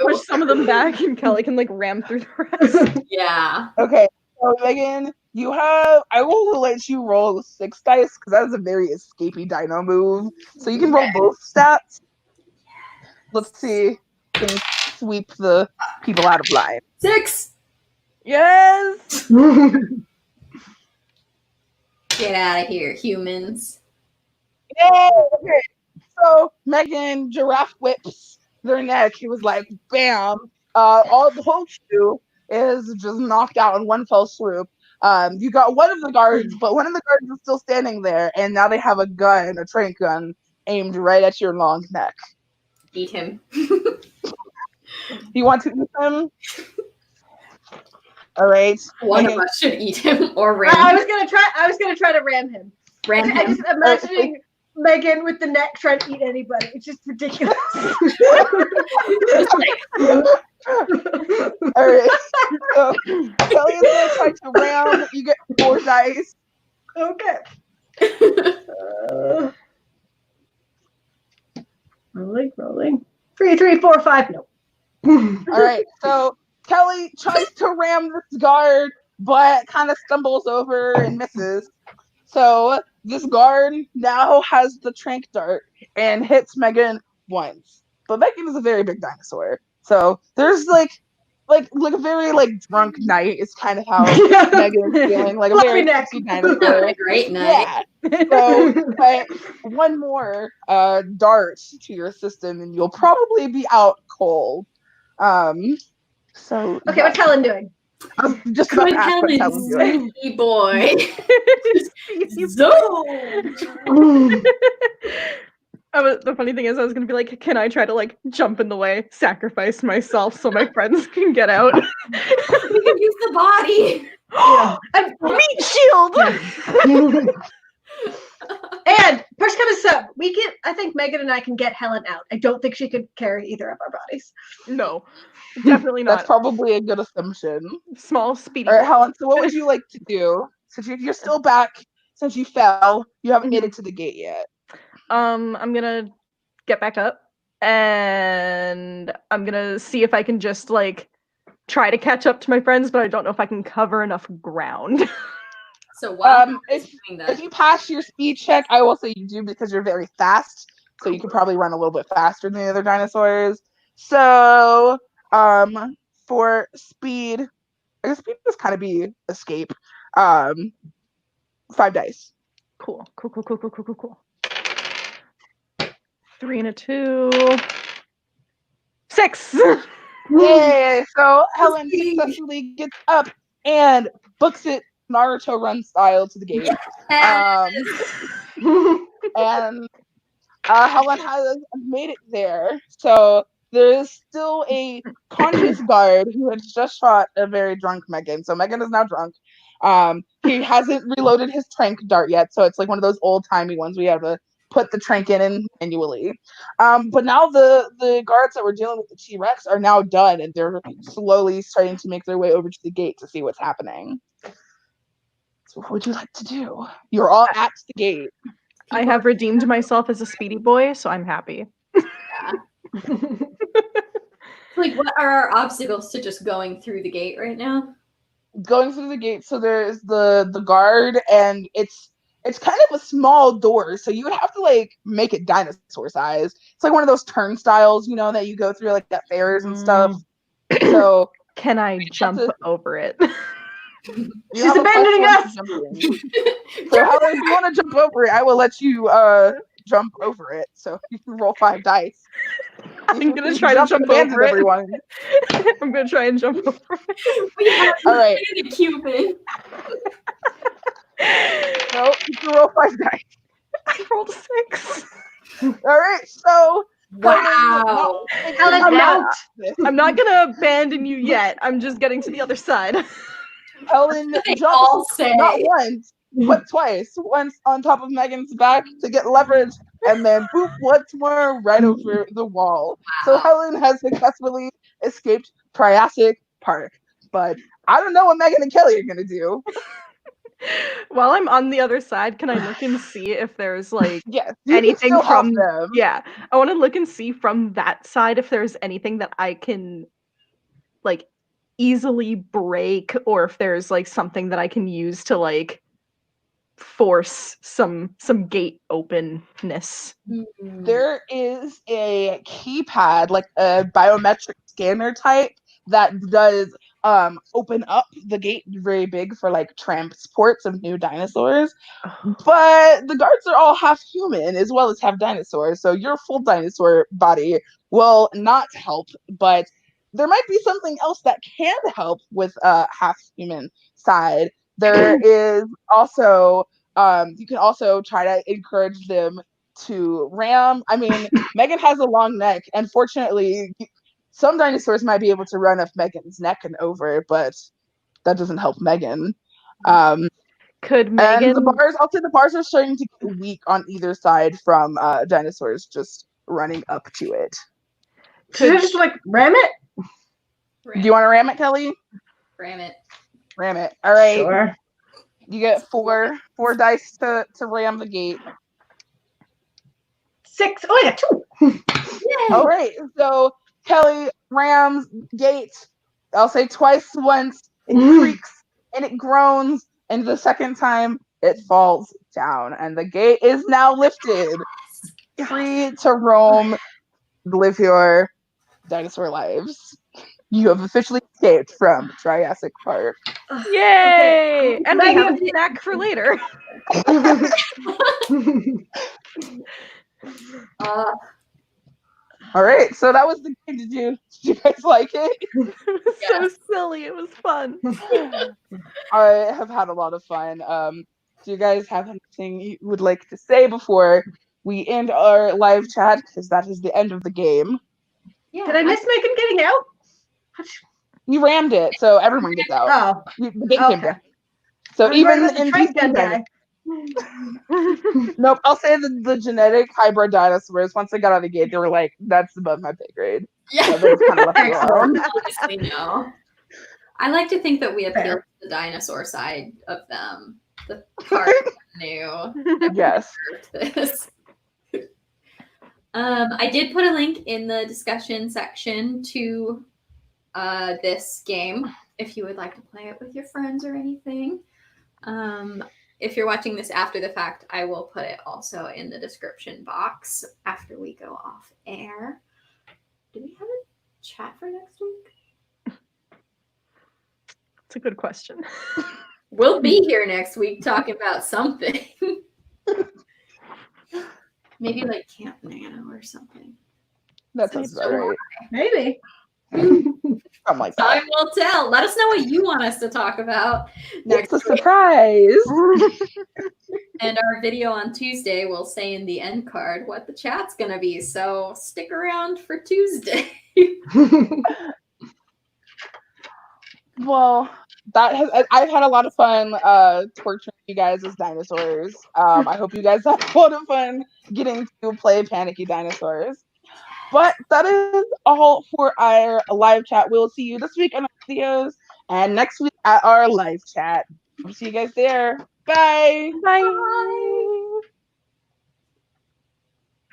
Push some of them back, and Kelly can like ram through the rest. Yeah. Okay, so Megan, I will let you roll 6 dice because that is a very escapey dino move. So you can roll both stats. Let's see. Can sweep the people out of line. 6. Yes. Get out of here, humans. Yay! Okay. So Megan giraffe whips their neck. He was like, bam. All the whole queue is just knocked out in one fell swoop. You got one of the guards, but one of the guards is still standing there, and now they have a gun, a trank gun, aimed right at your long neck. Eat him. You want to eat him? All right. One Megan. of us should eat him or ram I him. was gonna try to ram him. Ram I'm him. just imagining Megan with the neck trying to eat anybody. It's just ridiculous. All right. So Kelly is gonna try to ram. You get 4 dice. Okay. Rolling. 3, 3, 4, 5. No. All right. So Kelly tries to ram this guard, but kind of stumbles over and misses. So this guard now has the trank dart and hits Megan once. But Megan is a very big dinosaur. So there's like a very drunk night is kind of how Megan is feeling, like a very sexy dinosaur. Having a great night. Yeah. So but one more dart to your system and you'll probably be out cold. So Okay, what's Helen doing? I was just about Good to ask what Helen's doing. Helen's boy. So. The funny thing is, I was gonna be like, can I try to like jump in the way, sacrifice myself so my friends can get out? We can use the body. Yeah. Meat shield. And first come to sub, I think Megan and I can get Helen out. I don't think she could carry either of our bodies. No, definitely That's not. probably a good assumption. Small, speedy. All right, Helen. So, what would you like to do? Since you're still back, since you fell, you haven't made it to the gate yet. I'm gonna get back up, and I'm gonna see if I can just like try to catch up to my friends, but I don't know if I can cover enough ground. So while if you pass your speed check, I will say you do because you're very fast. So you could probably run a little bit faster than the other dinosaurs. So for speed, I guess speed just kind of be escape. 5 dice. Cool. 3 and a 2. 6. Yay! So Helen successfully gets up and books it Naruto run style to the gate. And Helen has made it there. So there's still a conscious guard who has just shot a very drunk Megan. So Megan is now drunk. He hasn't reloaded his trank dart yet, so it's like one of those old-timey ones where you have to put the trank in manually. But now the guards that were dealing with the T-Rex are now done, and they're slowly starting to make their way over to the gate to see what's happening. So what would you like to do? You're all at the gate. I have redeemed myself as a speedy boy, so I'm happy. Like, what are our obstacles to just going through the gate right now? Going through the gate, so there's the guard, and it's kind of a small door, so you would have to like make it dinosaur size. It's like one of those turnstiles, you know, that you go through like at fairs and stuff. So Can I jump over it? you She's have a abandoning +1 to us! jump in. So Helen, if you want to jump over it, I will let you jump over it. So you can roll 5 dice. I'm gonna try to jump abandon over it. everyone. I'm gonna try and jump over it. We have All right. the Cupid. So you can roll 5 dice. I rolled a 6. All right. So Wow. Helen, out! I'm not gonna abandon you yet. I'm just getting to the other side. Helen They jumps all say. not once, but twice. Once on top of Megan's back to get leverage, and then boop, once more right over the wall. So Helen has successfully escaped Triassic Park. But I don't know what Megan and Kelly are gonna do. While I'm on the other side, can I look and see if there's like Yes, you anything can still help from them. Yeah, I want to look and see from that side if there's anything that I can like easily break, or if there's like something that I can use to like force some gate openness. There is a keypad, like a biometric scanner type, that does open up the gate very big for like transports of new dinosaurs. But the guards are all half human as well as half dinosaurs, so your full dinosaur body will not help. But there might be something else that can help with half human side. There is also you can also try to encourage them to ram. I mean, Megan has a long neck, and fortunately, some dinosaurs might be able to run up Megan's neck and over, but that doesn't help Megan. Could And Megan? I'll say the bars are starting to get weak on either side from dinosaurs just running up to it. Should I just like ram it? Do you want to ram it, Kelly? Ram it. Ram it. All right. Sure. You get four dice to ram the gate. 6. Oh, I got 2. Yay. All right. So Kelly rams gate. I'll say twice once. It creaks and it groans, and the second time it falls down, and the gate is now lifted, free to roam, live your dinosaur lives. You have officially escaped from Triassic Park. Yay! Okay. And we have a snack for later. All right, so that was the game. Did you guys like it? It was so silly. It was fun. I have had a lot of fun. Do you guys have anything you would like to say before we end our live chat? Because that is the end of the game. Yeah. Did I miss Megan getting out? You rammed it, so everyone gets out. Oh, The gate came okay. down. So I'm even worried about the in train gun guy. Nope, I'll say the genetic hybrid dinosaurs, once they got out of the gate, they were like, that's above my pay grade. Yeah. So they just kind of left it alone. Honestly, no. I like to think that we appeal to the dinosaur side of them. The part new. Yes. This. I did put a link in the discussion section to this game if you would like to play it with your friends or anything. If you're watching this after the fact, I will put it also in the description box after we go off air. Do we have a chat for next week? It's a good question. We'll be here next week talking about something. Maybe like Camp Nano or something. That sounds about right. Maybe. Something like that. Time will tell. Let us know what you want us to talk about next It's a week. surprise. And our video on Tuesday will say in the end card what the chat's going to be. So stick around for Tuesday. Well, I've had a lot of fun torturing you guys as dinosaurs. I hope you guys have a lot of fun getting to play Panicky Dinosaurs. But that is all for our live chat. We'll see you this week on our videos and next week at our live chat. We'll see you guys there. Bye. Bye. Bye.